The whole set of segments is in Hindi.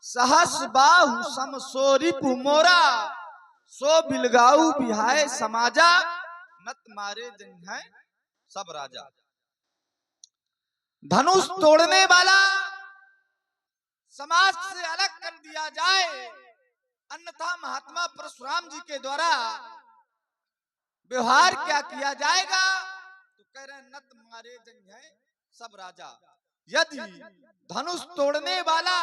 सहस बाहु समसोरिपु मोरा, सो बिलगाऊ बिहाय समाजा, नत मारे जन है सब राजा। धनुष तोड़ने वाला समाज से अलग कर दिया जाए, अन्यथा महात्मा परशुराम जी के द्वारा व्यवहार क्या किया जाएगा? तो कह रहे नत मारे जन है सब राजा। यदि धनुष तोड़ने वाला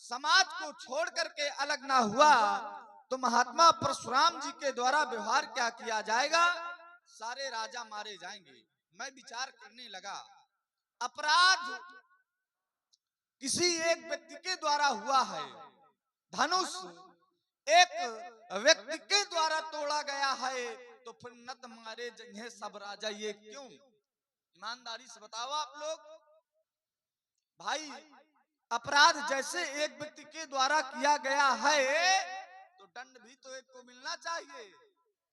समाज को छोड़ करके अलग ना हुआ तो महात्मा परशुराम जी के द्वारा व्यवहार क्या किया जाएगा? सारे राजा मारे जाएंगे। मैं विचार करने लगा, अपराध किसी एक व्यक्ति के द्वारा हुआ है, धनुष एक व्यक्ति के द्वारा तोड़ा गया है, तो फिर नत मारे जंगे सब राजा ये क्यों? ईमानदारी से बताओ आप लोग भाई, अपराध जैसे एक व्यक्ति के द्वारा किया गया है तो दंड भी तो एक को मिलना चाहिए।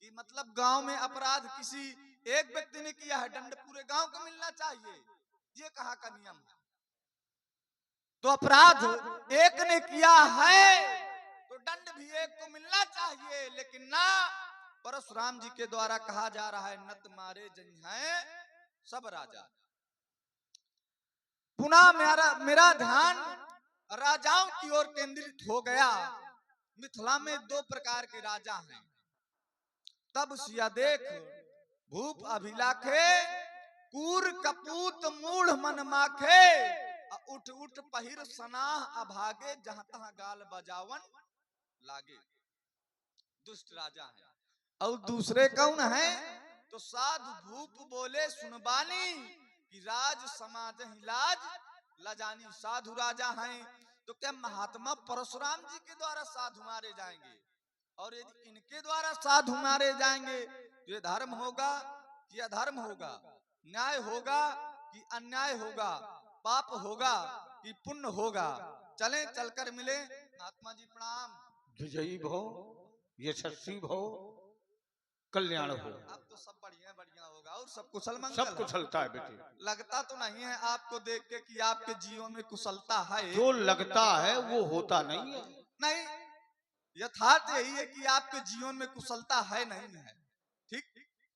कि मतलब गांव में अपराध किसी एक व्यक्ति ने किया है, दंड पूरे गांव को मिलना चाहिए, ये कहाँ का नियम है? तो अपराध एक ने किया है तो दंड भी एक को मिलना चाहिए, लेकिन ना, परशुराम जी के द्वारा कहा जा रहा है नत मारे जन है सब राजा। पुनः मेरा ध्यान राजाओं की ओर केंद्रित हो गया। मिथिला में दो प्रकार के राजा हैं। तब सिया देख भूप अभिलाखे, कूर कपूत मूढ़ मन माखे, उठ उठ पहिर सनाह अभागे, जहां तहां गाल बजावन लागे। दुष्ट राजा है। और दूसरे कौन है? तो साधु भूप बोले सुनबानी, कि राज समाज ही लाज लजानी। साधु राजा हैं। तो क्या महात्मा परशुराम जी के द्वारा साधु मारे जाएंगे? और यदि इनके द्वारा साधु मारे जाएंगे तो ये धर्म होगा कि अधर्म होगा? न्याय होगा कि अन्याय होगा? पाप होगा कि पुण्य होगा? चलें, चलकर मिले। महात्मा जी प्रणाम। विजयी भव, यशस्वी भव, कल्याण हो। अब तो सब बढ़िया बढ़िया होगा और सब कुशल मंगल। सब कुशलता है बेटे। लगता तो नहीं है आपको देख के कि आपके जीवन में कुशलता है? जो लगता है वो होता नहीं है। नहीं, यथार्थ यही है कि आपके जीवन में कुशलता है नहीं है। ठीक,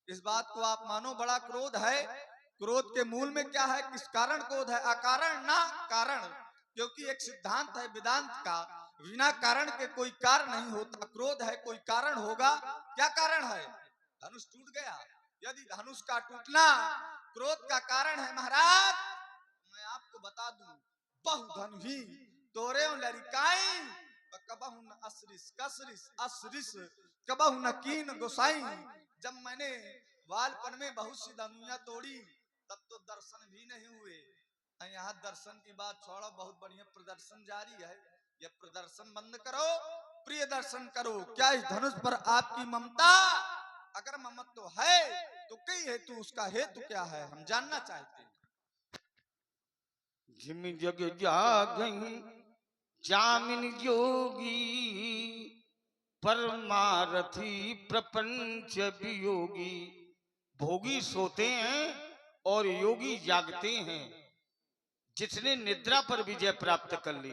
इस बात को आप मानो। बड़ा क्रोध है, क्रोध के मूल में क्या है? किस कारण क्रोध है? अकारण ना कारण। क्योंकि एक सिद्धांत है वेदांत का, बिना कारण के कोई कार्य नहीं होता। क्रोध है कोई कारण होगा। क्या कारण है? धनुष टूट गया। यदि धनुष का टूटना क्रोध का कारण है महाराज, मैं आपको बता दूं, बहुधन ही तोरे लड़काई, कबहु न असरिस कसरिस असरिस, कबहु न कीन गोसाई। जब मैंने बालपन में बहुत सी धनुया तोड़ी तब तो दर्शन भी नहीं हुए। यहाँ दर्शन की बात छोड़ो, बहुत बढ़िया प्रदर्शन जारी है। ये प्रदर्शन बंद करो, प्रिय दर्शन करो। क्या इस धनुष पर आपकी ममता? अगर ममत्व है तो कई हेतु, उसका हेतु क्या है हम जानना चाहते हैं। जिम जग जागई जामिन जोगी, परमारथी प्रपंच वियोगी। भोगी सोते हैं और योगी जागते हैं। जिसने निद्रा पर विजय प्राप्त कर ली,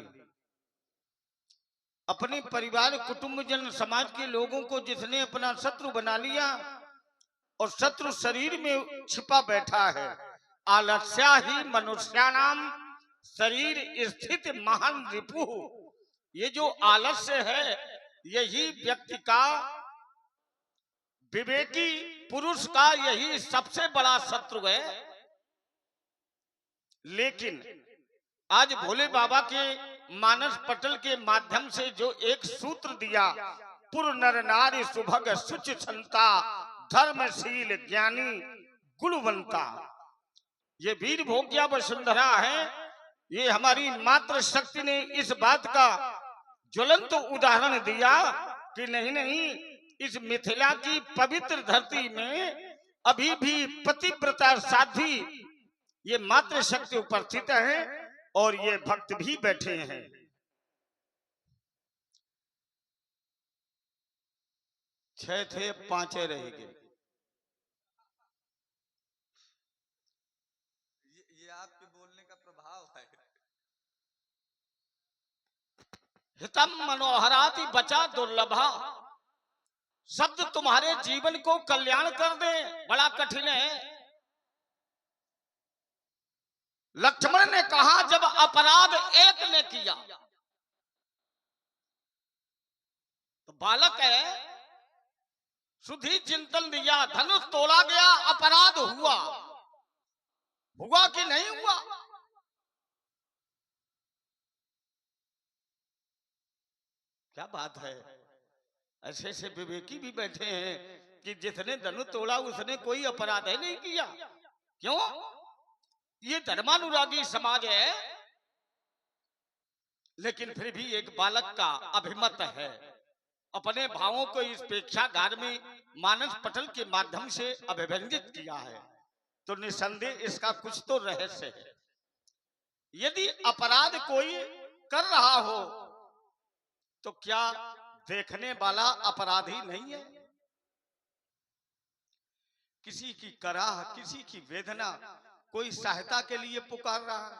अपने परिवार कुटुंब जन समाज के लोगों को जिसने अपना शत्रु बना लिया और शत्रु शरीर में छिपा बैठा है, आलस्या ही मनुष्याणाम शरीर स्थित महान रिपु। ये जो आलस्य है यही व्यक्ति का, विवेकी पुरुष का यही सबसे बड़ा शत्रु है। लेकिन आज भोले बाबा के मानस पटल के माध्यम से जो एक सूत्र दिया, पुर नर नारी सुभग सुच क्षमता, धर्मशील ज्ञानी गुणवंता, ये वीर भोग्या वसुंधरा है। ये हमारी मातृ शक्ति ने इस बात का ज्वलंत उदाहरण दिया कि नहीं नहीं, इस मिथिला की पवित्र धरती में अभी भी पतिव्रता साध्वी ये मातृ शक्ति उपस्थित है और ये भक्त भी बैठे हैं। छह थे, पांचे रहेंगे। ये आपके बोलने का प्रभाव है। हितम मनोहराति बचा दुर्लभा। शब्द तुम्हारे जीवन को कल्याण कर दे, बड़ा कठिन है। लक्ष्मण ने कहा जब अपराध एक ने किया, तो बालक है, सुधी चिंतन दिया, धनुष तोड़ा गया, अपराध हुआ, हुआ कि नहीं हुआ? क्या बात है। ऐसे ऐसे विवेकी भी बैठे हैं कि जिसने धनुष तोड़ा उसने कोई अपराध ही नहीं किया। क्यों? ये धर्मानुरागी समाज है, लेकिन फिर भी एक बालक का अभिमत है, अपने भावों को इस प्रेक्षागार में मानस पटल के माध्यम से अभिव्यंजित किया है। तो निसंदेह इसका कुछ तो रहस्य है। यदि अपराध कोई कर रहा हो तो क्या देखने वाला अपराधी नहीं है? किसी की कराह, किसी की वेदना कोई सहायता के लिए पुकार रहा है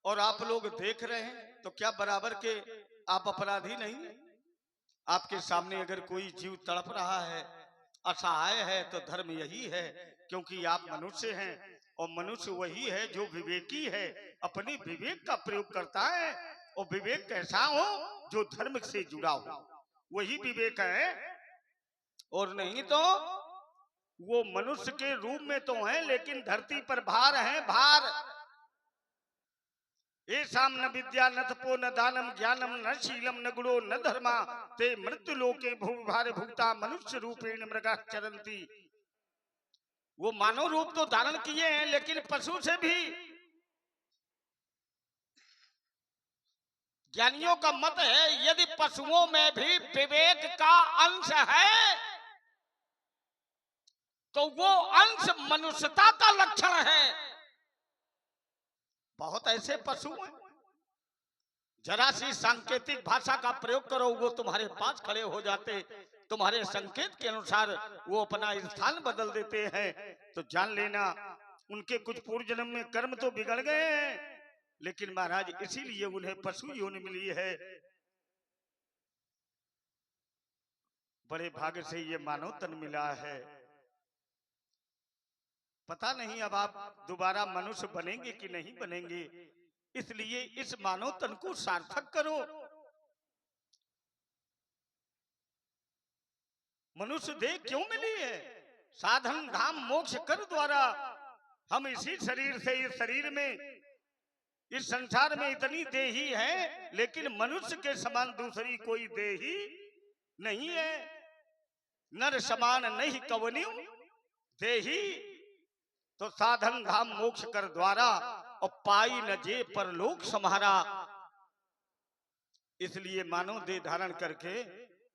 और आप लोग देख रहे हैं, तो क्या बराबर के आप अपराधी नहीं है? आपके सामने अगर कोई जीव तड़प रहा है, असहाय है, तो धर्म यही है, क्योंकि आप मनुष्य हैं और मनुष्य वही है जो विवेकी है, अपने विवेक का प्रयोग करता है। और विवेक कैसा हो? जो धर्म से जुड़ा हो, वही विवेक है। और नहीं तो वो मनुष्य के रूप में तो है, लेकिन धरती पर भार है, भार। एसाम न विद्या न तपो न दानम ज्ञानम न शीलम न गुणो न धर्मा ते मृत्यु लोके भूभार भुक्ता मनुष्य रूपेण मृगा चरंती। वो मानव रूप तो धारण किए हैं, लेकिन पशु से भी। ज्ञानियों का मत है यदि पशुओं में भी विवेक का अंश है तो वो अंश मनुष्यता का लक्षण है। बहुत ऐसे पशु हैं, जरा सी सांकेतिक भाषा का प्रयोग करो, वो तुम्हारे पास खड़े हो जाते, तुम्हारे संकेत के अनुसार वो अपना स्थान बदल देते हैं। तो जान लेना उनके कुछ पूर्व जन्म में कर्म तो बिगड़ गए हैं, लेकिन महाराज इसीलिए उन्हें पशु योनि मिली है। बड़े भाग्य से ये मानव तन मिला है। पता नहीं अब आप दोबारा मनुष्य बनेंगे कि नहीं बनेंगे, इसलिए इस मानव तन को सार्थक करो। मनुष्य देह क्यों मिली है? साधन धाम मोक्ष कर द्वारा। हम इसी शरीर से, इस शरीर में, इस संसार में इतनी देही है, लेकिन मनुष्य के समान दूसरी कोई देही नहीं है। नर समान नहीं कवन्यु देही। तो साधन धाम मोक्ष कर द्वारा और पाई न जे परलोक सम्हारा। इसलिए मानव देह धारण करके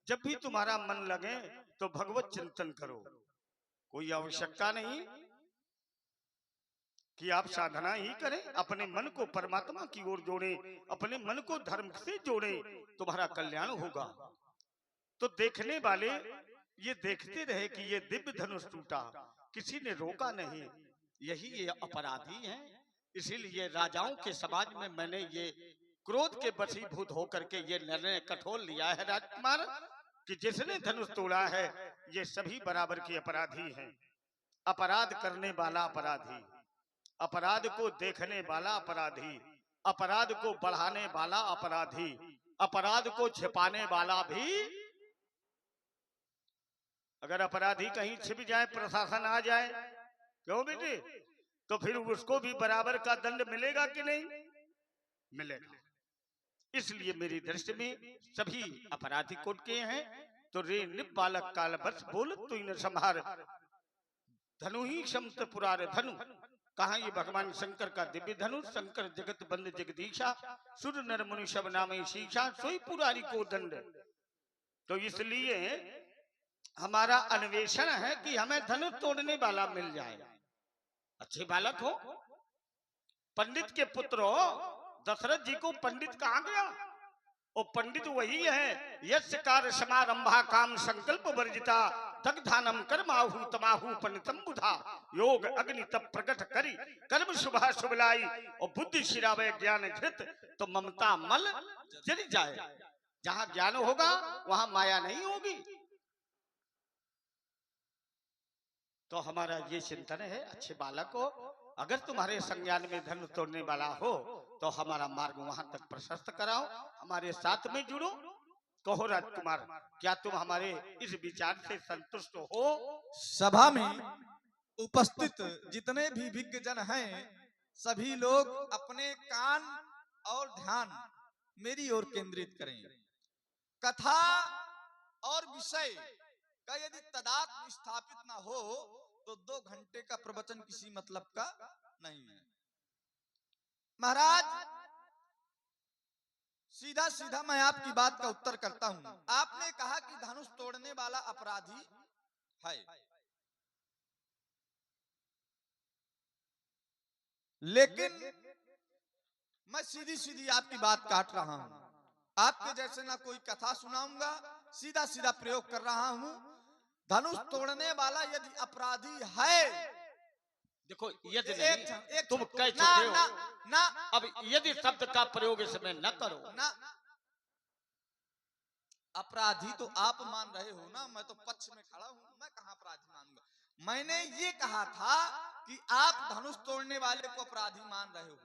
जब भी तुम्हारा मन लगे तो भगवत चिंतन करो। कोई आवश्यकता नहीं कि आप साधना ही करें, अपने मन को परमात्मा की ओर जोड़ें, अपने मन को धर्म से जोड़ें, तुम्हारा कल्याण होगा। तो देखने वाले ये देखते रहे कि ये दिव्य धनुष टूटा, किसी ने रोका नहीं, यही ये अपराधी हैं। इसीलिए राजाओं के समाज में मैंने ये क्रोध के वशीभूत होकर के ये निर्णय कठोर लिया है राजकुमार, कि जिसने धनुष तोड़ा है ये सभी बराबर के अपराधी हैं। अपराध करने वाला अपराधी, अपराध को देखने वाला अपराधी, अपराध को बढ़ाने वाला अपराधी, अपराध को छिपाने वाला भी। अगर अपराधी कहीं छिप जाए, प्रशासन आ जाए, क्यों बेटे, तो फिर उसको भी बराबर का दंड मिलेगा कि नहीं मिलेगा। इसलिए मेरी दृष्टि में सभी अपराधी कोट के हैं। तो रे निप बालक काल बस बोल तू न संहार, धनु ही समत पुरार धनु। कहा ये भगवान शंकर का दिव्य धनुष, शंकर जगत बंद जगदीशा, सुर नर मुनि सब नामे शीशा, सोई पुरारी को दंड। तो इसलिए हमारा अन्वेषण है कि हमें धनुष तोड़ने वाला मिल जाए, अच्छे बालक हो, पंडित के पुत्र हो। दशरथ जी को पंडित कहा गया, और पंडित वही है यस्य कार्य समारंभा काम संकल्प वर्जिता, दग्धानम कर्माहु तमाहु पंडितम बुधा, योग अग्नि तप प्रकट करी, कर्म शुभ शुभलाई, और बुद्धि शिरावे ज्ञान धृत, तो ममता मल जल जाए। जहां ज्ञान होगा वहां माया नहीं होगी। तो हमारा ये चिंतन है, अच्छे बालक हो, अगर तुम्हारे संज्ञान में धनुष तोड़ने वाला हो तो हमारा मार्ग वहां तक प्रशस्त कराओ, हमारे साथ में जुड़ो। कहो राजकुमार, क्या तुम हमारे इस विचार से संतुष्ट हो? सभा में उपस्थित जितने भी विज्ञ जन हैं, सभी लोग अपने कान और ध्यान मेरी ओर केंद्रित करें। कथा और विषय का यदि तदात्म स्थापित ना हो तो 2 घंटे का प्रवचन किसी मतलब का नहीं है। महाराज, सीधा सीधा मैं आपकी बात का उत्तर करता हूं। आपने कहा कि धनुष तोड़ने वाला अपराधी है, लेकिन मैं सीधी सीधी आपकी बात काट रहा हूं। आपके जैसे ना कोई कथा सुनाऊंगा, सीधा सीधा प्रयोग कर रहा हूं। धनुष तोड़ने वाला यदि अपराधी है, देखो यदि नहीं, तुम कह ना चुके हो, ना ना अब यदि शब्द का प्रयोग इसमें न करो। ना, अपराधी तो आप मान रहे हो ना, मैं तो पक्ष में खड़ा हूं, मैं कहां अपराधी मानूंगा। मैंने ये कहा था कि आप धनुष तोड़ने वाले को अपराधी मान रहे हो।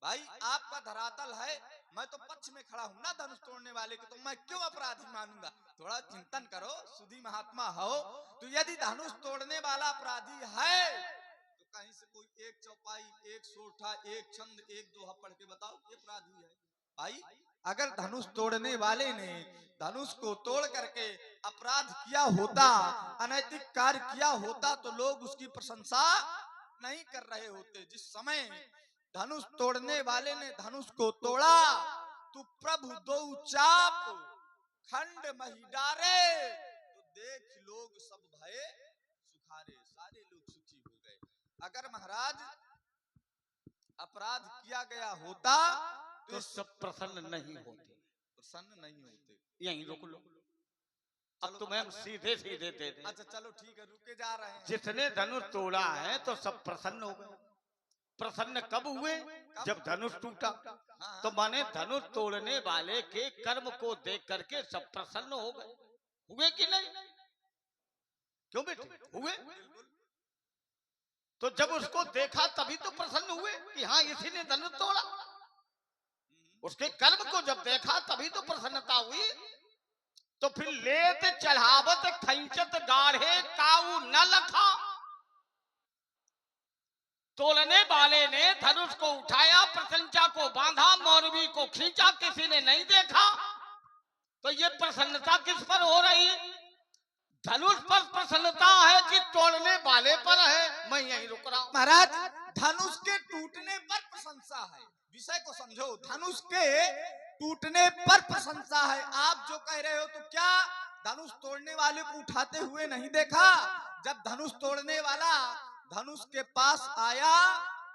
भाई आपका धरातल है, मैं तो पक्ष में खड़ा हूं ना धनुष तोड़ने वाले को, तो मैं क्यों अपराधी मानूंगा? थोड़ा चिंतन करो, सुधी महात्मा हो। तो यदि धनुष तोड़ने वाला अपराधी है तो कहीं से कोई एक चौपाई, एक सोठा, एक छंद, एक दोहा पढ़ के बताओ ये अपराधी है। भाई अगर धनुष तोड़ने वाले ने धनुष को तोड़ करके अपराध किया होता, अनैतिक कार्य किया होता, तो लोग उसकी प्रशंसा नहीं कर रहे होते। जिस समय धनुष तोड़ने वाले ने धनुष को तोड़ा तो प्रभु दो चाप खंड मही डारे, तो देख लोग सब भये सुखारे, सारे लोग सुखी हो गए। अगर महाराज अपराध किया गया होता तो सब प्रसन्न नहीं होते, प्रसन्न नहीं होते। यहीं रुक लो, अब तुम्हें हम सीधे सीधे दे दें। अच्छा चलो ठीक है, रुके जा रहे हैं। जिसने धनुष तोड़ा है तो सब प्रसन्न हो गए। प्रसन्न कब हुए? जब धनुष टूटा। तो माने धनुष तोड़ने वाले के कर्म को देख करके सब प्रसन्न हो गए। हुए कि नहीं? क्यों बेटे? हुए। तो जब उसको देखा तभी तो प्रसन्न हुए कि हाँ इसी ने धनुष तोड़ा। उसके कर्म को जब देखा तभी तो प्रसन्नता हुई। तो फिर लेत चढ़ावत खंचत गाढ़े काऊ न लखा। तोड़ने वाले ने धनुष को उठाया, प्रशंसा को बांधा, मौरवी को खींचा, किसी ने नहीं देखा। तो ये प्रसन्नता किस पर हो रही? धनुष पर प्रसन्नता है कि तोड़ने वाले पर है? मैं यहीं रुक रहा हूं। महाराज धनुष के टूटने पर प्रशंसा है, विषय को समझो। धनुष के टूटने पर प्रशंसा है। आप जो कह रहे हो तो क्या धनुष तोड़ने वाले को उठाते हुए नहीं देखा? जब धनुष तोड़ने वाला धनुष के पास आया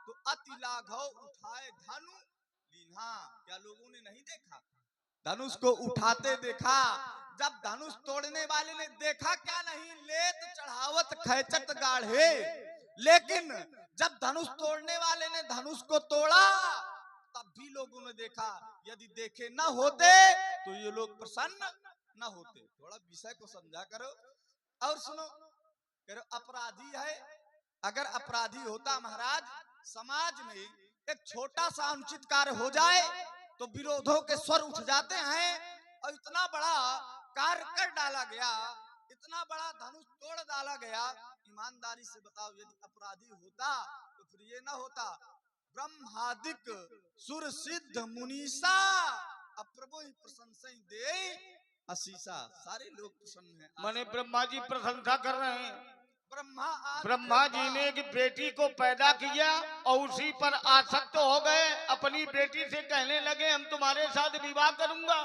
तो अति लाघव उठाए धनु लीन्हा, क्या लोगों ने नहीं देखा? धनुष को उठाते देखा। जब धनुष तोड़ने वाले ने देखा क्या नहीं, लेत चढ़ावत खैचत गाढ़े। लेकिन जब धनुष तोड़ने वाले ने धनुष को तोड़ा तब भी लोगों ने देखा। यदि देखे न होते तो ये लोग प्रसन्न न होते। थोड़ा विषय को समझा करो और सुनो। करो अपराधी है, अगर अपराधी होता महाराज, समाज में एक छोटा सा अनुचित कार्य हो जाए तो विरोधों के स्वर उठ जाते हैं, और इतना बड़ा कार्य कर डाला गया, इतना बड़ा धनुष तोड़ डाला गया। ईमानदारी से बताओ, यदि अपराधी होता तो फिर ये ना होता। ब्रह्मादिक सुर सिद्ध मुनीसा अप्रभु प्रशंसा दे असीसा, सारे लोग प्रसन्न हैं। माने ब्रह्मा जी प्रशंसा कर रहे हैं। ब्रह्मा जी ने एक बेटी को पैदा किया और उसी पर आसक्त हो गए। अपनी बेटी से कहने लगे हम तुम्हारे साथ विवाह करूंगा।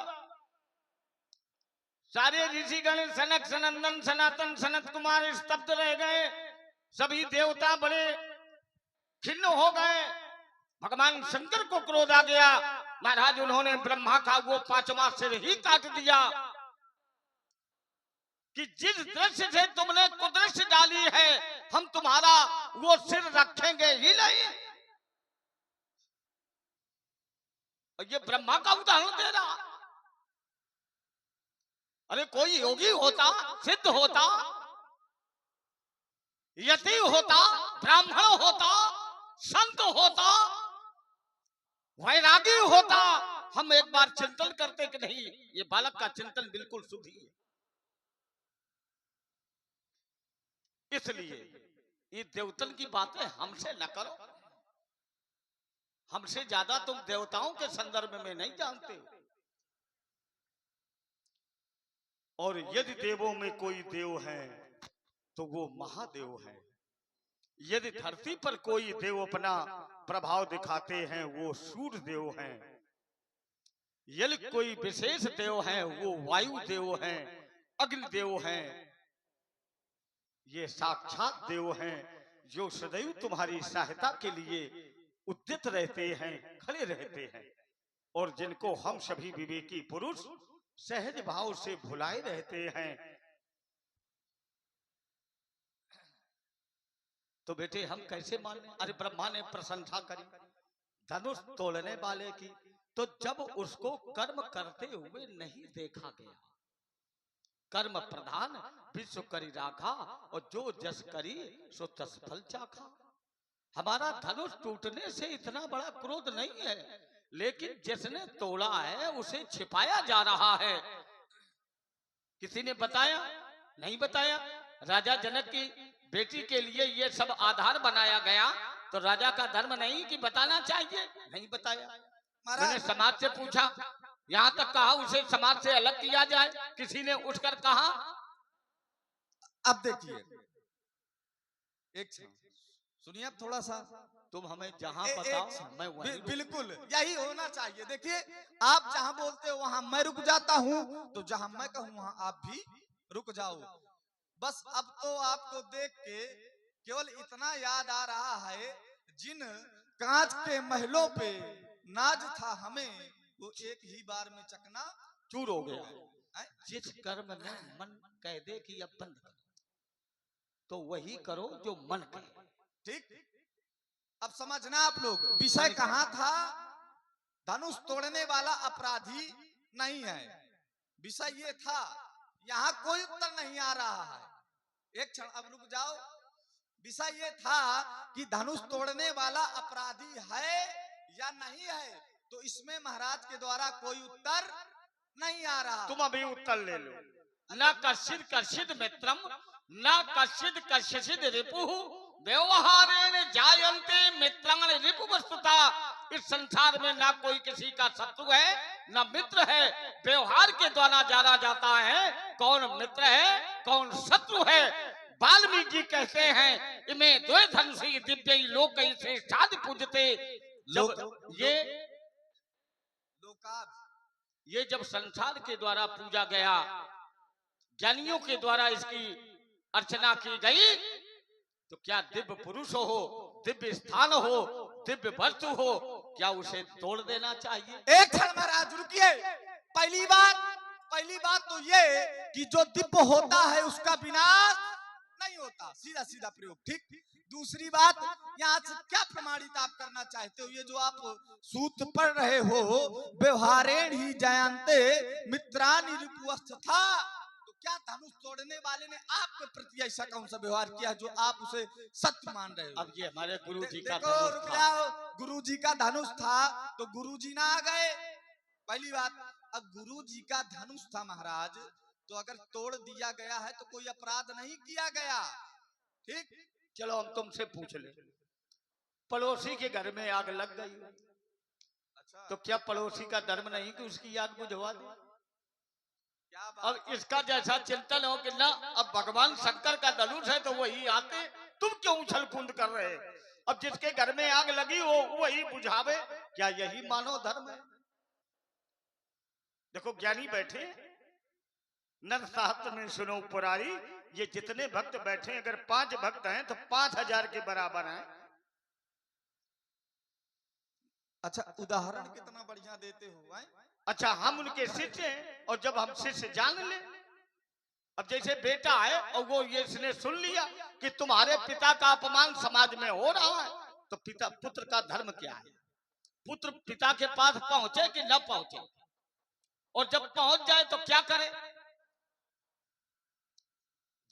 सारे ऋषिगण सनक सनंदन सनातन सनत कुमार स्तब्ध रह गए। सभी देवता बड़े खिन्न हो गए। भगवान शंकर को क्रोध आ गया। महाराज उन्होंने ब्रह्मा का वो 5वां सिर ही काट दिया कि जिस दृश्य से तुमने कुदृश्य डाली है हम तुम्हारा वो सिर रखेंगे ही नहीं। और ये ब्रह्मा का उदाहरण दे रहा। अरे कोई योगी होता, सिद्ध होता, यति होता, ब्राह्मण होता, संत होता, वैरागी होता, हम एक बार चिंतन करते कि नहीं ये बालक का चिंतन बिल्कुल शुद्ध ही है। इसलिए ये देवतन की बातें हमसे न करो। हमसे ज्यादा तुम देवताओं के संदर्भ में नहीं जानते हो। और यदि देवों में कोई देव है तो वो महादेव है। यदि धरती पर कोई देव अपना प्रभाव दिखाते हैं वो सूर्य देव हैं। यदि कोई विशेष देव है वो वायु देव हैं, अग्नि देव हैं। ये साक्षात देव हैं जो सदैव तुम्हारी सहायता के लिए उद्यत रहते हैं, खड़े रहते हैं, और जिनको हम सभी विवेकी पुरुष सहज भाव से भुलाए रहते हैं। तो बेटे हम कैसे माने? अरे ब्रह्मा ने प्रशंसा करी धनुष तोड़ने वाले की, तो जब उसको कर्म करते हुए नहीं देखा गया। कर्म प्रधान विश्व करी राखा, और जो जस करी सो तस फल चाखा। हमारा धनुष टूटने से इतना बड़ा क्रोध नहीं है, लेकिन जिसने तोड़ा है उसे छिपाया जा रहा है। किसी ने बताया? नहीं बताया। राजा जनक की बेटी के लिए ये सब आधार बनाया गया, तो राजा का धर्म नहीं कि बताना चाहिए? नहीं बताया। मैंने समाज से पूछा, यहाँ तक कहा उसे समाज से अलग किया जाए, किसी ने उठकर कहा। अब देखिए, एक सुनिए अब थोड़ा सा। तुम हमें जहां बताओ मैं वहीं बिल्कुल यही होना चाहिए। देखिए, आप जहां बोलते हो वहां मैं रुक जाता हूं, तो जहां मैं कहूं वहां आप भी रुक जाओ। बस अब तो आपको देख के केवल इतना याद आ रहा है, जिन कांच के महलों पे नाज था हमें, वो एक ही बार में चकना चूर हो गया। जिस कर्म में मन कह दे कि अब बंद करो, तो वही करो जो मन कहे। ठीक? अब समझना आप लोग, विषय कहां था? धनुष तोड़ने वाला अपराधी नहीं है, विषय ये था। यहाँ कोई उत्तर नहीं आ रहा है। एक क्षण अब रुक जाओ। विषय ये था कि धनुष तोड़ने वाला अपराधी है या नहीं है, तो इसमें महाराज के द्वारा कोई उत्तर नहीं आ रहा। तुम अभी उत्तर ले लो। न कश्चिद कश्चिद मित्रम, न कश्चिद कश्चिद रिपुः, व्यवहारेण जायन्ते मित्राण रिपु वस्तुता। इस संसार में ना कोई किसी का शत्रु है न मित्र है, व्यवहार के द्वारा जाना जाता है कौन मित्र है कौन शत्रु है। वाल्मीकि जी कहते हैं, इमें द्वे धनुषी दिव्य लोक श्रेष्ठादि पूजते। ये जब संसार के द्वारा पूजा गया, ज्ञानियों के द्वारा इसकी अर्चना की गई, तो क्या दिव्य पुरुष हो, दिव्य स्थान हो, दिव्य वस्तु हो, क्या उसे तोड़ देना चाहिए? एक क्षण महाराज रुकिए। पहली बात तो ये कि जो दिव्य होता है उसका विनाश नहीं होता, सीधा सीधा प्रयोग। ठीक? दूसरी बात, यहाँ से क्या प्रमाणित आप करना चाहते हो? ये जो आप सूत्र पढ़ रहे हो, व्यवहारेण ही जयन्ते मित्राणि रिपुवस्था, तो क्या धनुष तोड़ने वाले ने आपके प्रति ऐसा कौन सा व्यवहार किया जो आप उसे सत्य मान रहे हो? अब ये हमारे गुरु जी का रुक जाओ। गुरु जी का धनुष था तो गुरु जी ना आ गए? पहली बात। अब गुरु जी का धनुष था महाराज, तो अगर तोड़ दिया गया है तो कोई अपराध नहीं किया गया। ठीक? चलो हम तुमसे पूछ ले, पड़ोसी के घर में आग लग गई, अच्छा, तो क्या पड़ोसी का धर्म नहीं कि उसकी आग बुझवा दे? अब इसका जैसा चिंतन हो कि ना अब भगवान शंकर का धनुष है तो वही आते, तुम क्यों उछल कूद कर रहे? अब जिसके घर में आग लगी वो वही बुझावे, क्या यही मानव धर्म है? देखो ज्ञानी बैठे, नर साहब में सुनो पुरारी, ये जितने भक्त बैठे अगर 5 भक्त हैं तो 5000 के बराबर हैं। अच्छा, उदाहरण कितना बढ़िया देते हो। अच्छा, हम उनके शिष्य हैं, और जब हम शिष्य जान ले, अब जैसे बेटा है और वो ये इसने सुन लिया कि तुम्हारे पिता का अपमान समाज में हो रहा है, तो पिता पुत्र का धर्म क्या है? पुत्र पिता के पास पहुंचे कि न पहुंचे, और जब पहुंच जाए तो क्या करे?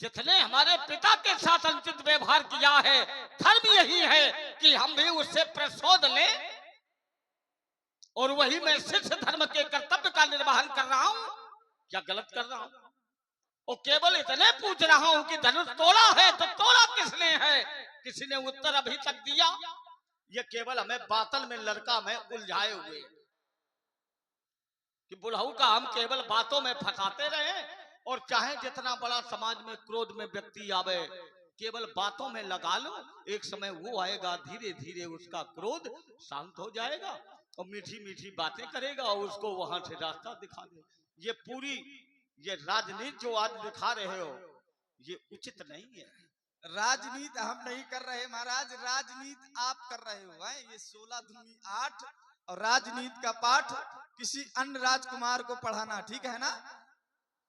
जितने हमारे पिता के साथ अनुचित व्यवहार किया है, धर्म यही है कि हम भी उससे प्रतिशोध लें, और वही मैं शिष्य धर्म के कर्तव्य का निर्वहन कर रहा हूं। क्या गलत कर रहा हूं? और केवल इतने पूछ रहा हूं कि धनुष तोड़ा है तो तोड़ा किसने है? किसी ने उत्तर अभी तक दिया? ये केवल हमें बातल में लड़का में उलझाए हुए कि बुढ़ऊ का हम केवल बातों में फंसाते रहे, और चाहे जितना बड़ा समाज में क्रोध में व्यक्ति आवे, केवल बातों में लगा लो, एक समय वो आएगा, धीरे धीरे उसका क्रोध शांत हो जाएगा और मीठी मीठी बातें करेगा और उसको वहां से रास्ता दिखा दे। ये पूरी ये राजनीति जो आज दिखा रहे हो, ये उचित नहीं है। राजनीति हम नहीं कर रहे महाराज, राजनीति आप कर रहे हो। हैं ये 16 दूनी 8 और राजनीति का पाठ किसी अन्य राजकुमार को पढ़ाना ठीक है ना?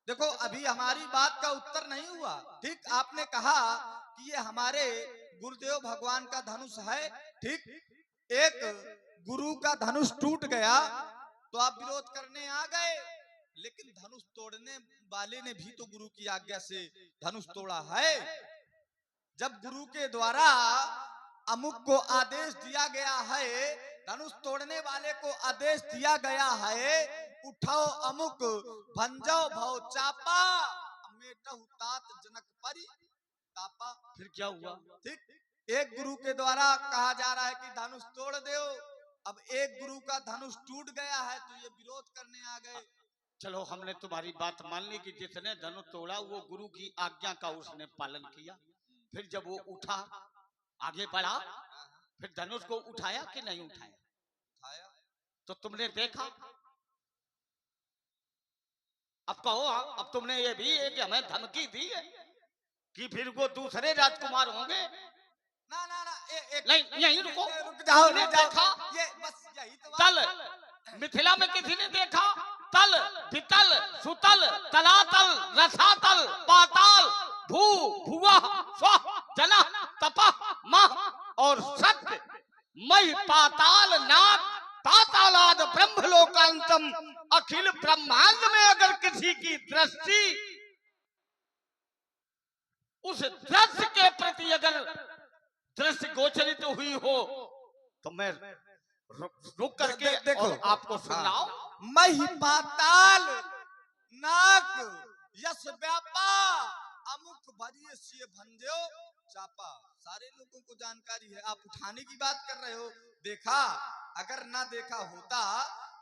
देखो अभी हमारी बात का उत्तर नहीं हुआ। ठीक, आपने कहा कि ये हमारे गुरुदेव भगवान का धनुष है। ठीक, एक गुरु का धनुष टूट गया तो आप विरोध करने आ गए, लेकिन धनुष तोड़ने वाले ने भी तो गुरु की आज्ञा से धनुष तोड़ा है। जब गुरु के द्वारा अमुक को आदेश दिया गया है, धनुष तोड़ने वाले को आदेश दिया गया है, उठाओ अमुक भंजाओ भव चापा मेटहु तात जनक परि तापा। फिर क्या हुआ? ठीक, एक गुरु के द्वारा कहा जा रहा है कि धनुष तोड़ दो। अब एक गुरु का धनुष टूट गया है तो ये विरोध करने आ गए। चलो हमने तुम्हारी बात मान ली कि जिसने धनुष तोड़ा वो गुरु की आज्ञा का उसने पालन किया। फिर जब वो उठा, आगे बढ़ा, फिर धनुष को उठाया कि नहीं उठाया? उठाया। तो तुमने देखा। अब कहो, अब तुमने ये भी एक हमें धमकी दी है कि फिर वो दूसरे राजकुमार होंगे? ना ना ना नहीं, यहीं रुको। रुक जाओ, तुमने देखा? ये बस यही तो तल मिथिला में किसी ने देखा? तल, वितल, सुतल, तलातल, रसातल, पाताल, भू, भुवा, स्व, जना, तपः, मह और सत्य, मई, पाताल, नाग, पातालाद ब्रह्मलोकांतम, अखिल ब्रह्मांड में अगर किसी की दृष्टि उस दृश्य के प्रति अगर दृश्य गोचरित हुई हो तो मैं रुक करके देखो और आपको सुनाओ। मही पाताल नाक यश व्यापा अमुक भरिय सिय भंजो चापा। सारे लोगों को जानकारी है, आप उठाने की बात कर रहे हो। देखा, अगर ना देखा होता।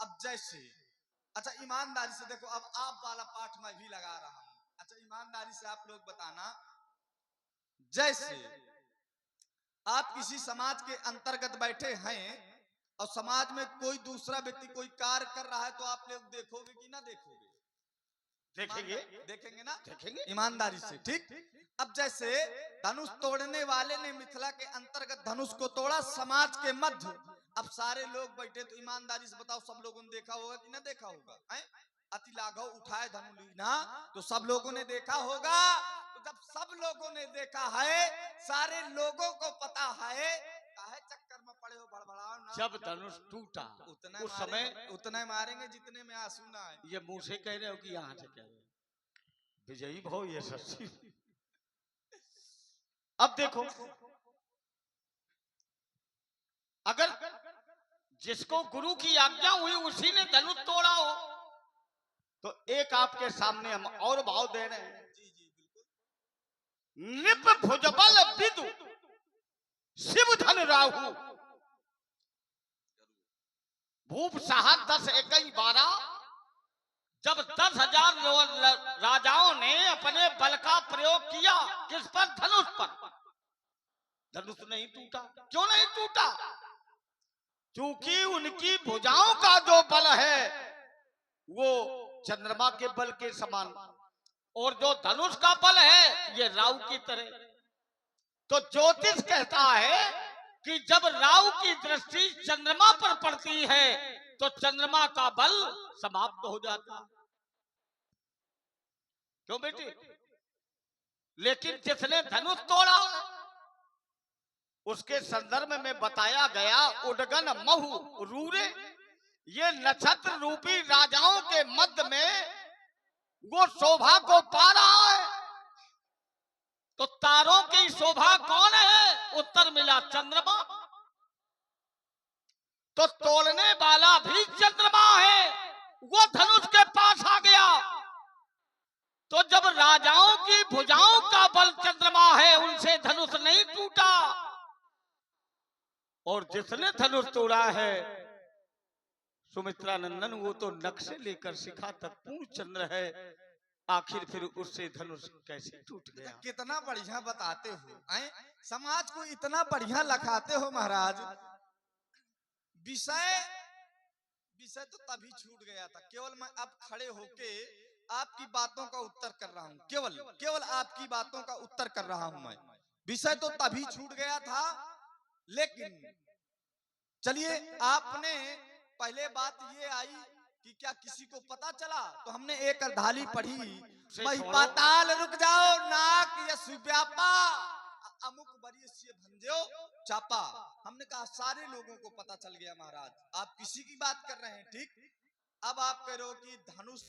अब जैसे अच्छा ईमानदारी से देखो, अब आप वाला पाठ मैं भी लगा रहा हूं। अच्छा ईमानदारी से आप लोग बताना, जैसे आप किसी समाज के अंतर्गत बैठे हैं और समाज में कोई दूसरा व्यक्ति कोई कार्य कर रहा है तो आप लोग देखोगे कि ना देखोगे? देखेंगे। देखेंगे ना? देखेंगे ईमानदारी से। ठीक, अब जैसे धनुष तोड़ने वाले ने मिथिला के अंतर्गत धनुष को तोड़ा समाज के मध्य। अब सारे लोग बैठे तो ईमानदारी से बताओ, सब लोगों ने देखा होगा कि ना देखा होगा? अति लाघव उठाए धनु लीना, तो सब लोगों ने देखा होगा। तो जब सब लोगों ने देखा है, सारे लोगों को पता है, काहे चक्कर में पड़े हो बड़बड़ाओ ना। जब धनुष टूटा उतना उस समय उतना मारेंगे जितने में आंसू ना आए। ये मुंह से कह रहे हो कि यहाँ से कह रहे हो? विजयी भाव ये सच्ची। अब देखो, अगर जिसको गुरु की आज्ञा हुई उसी ने धनुष तोड़ा हो तो एक आपके सामने हम और भाव दे रहे हैं। जी जी बिल्कुल। निप भुजबल विदु शिव धन राहु भूप साहब 10 11 12। जब 10,000 राजाओं ने अपने बल का प्रयोग किया, किस पर? धनुष पर। धनुष नहीं टूटा। क्यों नहीं टूटा? क्योंकि उनकी भुजाओं का जो बल है वो चंद्रमा के बल के समान, और जो धनुष का बल है ये राहु की तरह। तो ज्योतिष कहता है कि जब राहु की दृष्टि चंद्रमा पर पड़ती है तो चंद्रमा का बल समाप्त हो जाता। क्यों बेटी? लेकिन जिसने धनुष तोड़ा उसके संदर्भ में बताया गया, उडगन महु रूरे, ये नक्षत्र रूपी राजाओं के मध्य में वो शोभा को पा रहा है। तो तारों की शोभा कौन है? उत्तर मिला चंद्रमा। तो तोड़ने वाला भी चंद्रमा है, वो धनुष के पास आ गया। तो जब राजाओं की भुजाओं का बल चंद्रमा है, उनसे धनुष नहीं टूटा। और जिसने धनुष तोड़ा है सुमित्रा नंदन, वो तो नक्शे लेकर शिखा तक पूर्ण चंद्र है। आखिर फिर उससे धनुष कैसे टूट गया? कितना बढ़िया बताते हो, समाज को इतना बढ़िया लखाते हो महाराज। विषय विषय तो तभी छूट गया था, केवल मैं अब खड़े होके आपकी बातों का उत्तर कर रहा हूं, केवल आपकी बातों का उत्तर कर रहा हूं मैं। विषय तो तभी छूट गया था, लेकिन चलिए, आपने पहले बात ये आई कि क्या किसी को पता चला, तो हमने एक अर्धाली पढ़ी, भाई पाताल रुक जाओ नाक यस व्यापा अमुक बरी से भंजो चापा। हमने कहा सारे लोगों को पता चल गया महाराज, आप किसी की बात कर रहे हैं, ठीक। अब आप कह रहे हो कि धनुष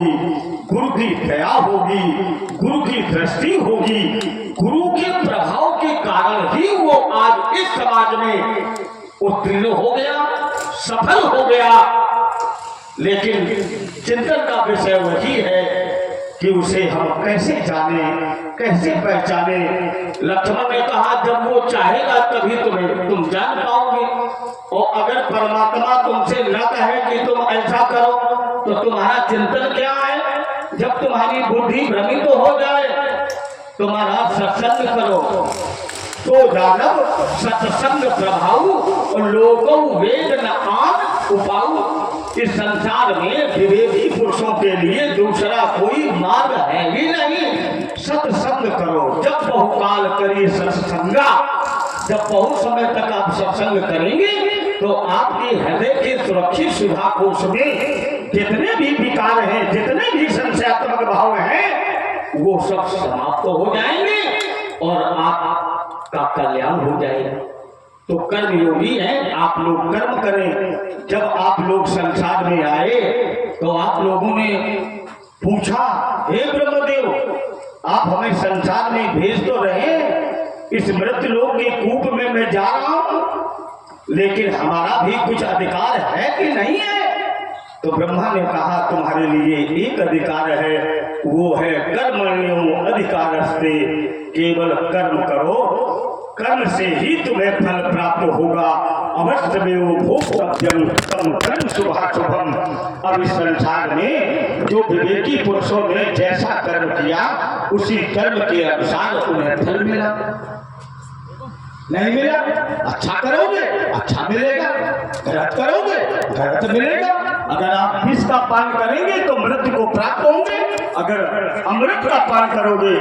गुरु की दया होगी, गुरु की दृष्टि होगी, गुरु के प्रभाव के कारण ही वो आज इस समाज में उत्तीर्ण हो गया, सफल हो गया। लेकिन चिंतन का विषय वही है कि उसे हम कैसे जाने, कैसे पहचाने। लक्ष्मण ने कहा जब वो चाहेगा तभी तुम जान पाओगे, और अगर परमात्मा तुमसे न कहे कि तुम ऐसा करो तो तुम्हारा चिंतन क्या है। जब तुम्हारी बुद्धि भ्रमित हो जाए, तुम्हारा सत्संग करो तो दानव सत्संग प्रभाव और लोगों वेद न आन उपाऊ। इस संसार में विवेकी पुरुषों के लिए दूसरा कोई मार्ग है ही नहीं। सत्संग करो, जब बहुकाल करिए सत्संगा। जब बहुत समय तक आप सत्संग करेंगे तो आपके हृदय के सुरक्षित सुधा कोश में जितने भी विकार हैं, जितने भी संशयात्मक भाव हैं, वो सब समाप्त हो जाएंगे और आपका कल्याण हो जाएगा। तो कर्म योगी हैं, आप लोग कर्म करें। जब आप लोग संसार में आए तो आप लोगों ने पूछा, हे ब्रह्मदेव, आप हमें संसार में भेज तो रहे, इस मृत्यु लोक के कूप में मैं जा रहा हूं, लेकिन हमारा भी कुछ अधिकार है कि नहीं है। तो ब्रह्मा ने कहा तुम्हारे लिए एक अधिकार है, वो है कर्मण्यो अधिकारस्ते। केवल कर्म करो, कर्म से ही तुम्हें फल प्राप्त होगा। अवश्य में वो भोक्तव्यम कर्म कर्म शुभाशुभम। अब इस संसार में जो विवेकी पुरुषों ने जैसा कर्म किया उसी कर्म के अनुसार उन्हें फल मिला। नहीं मिला, अच्छा करोगे अच्छा मिलेगा, गलत करोगे गलत मिलेगा। अगर आप विष का पान करेंगे तो मृत्यु को प्राप्त होंगे, अगर अमृत का पान करोगे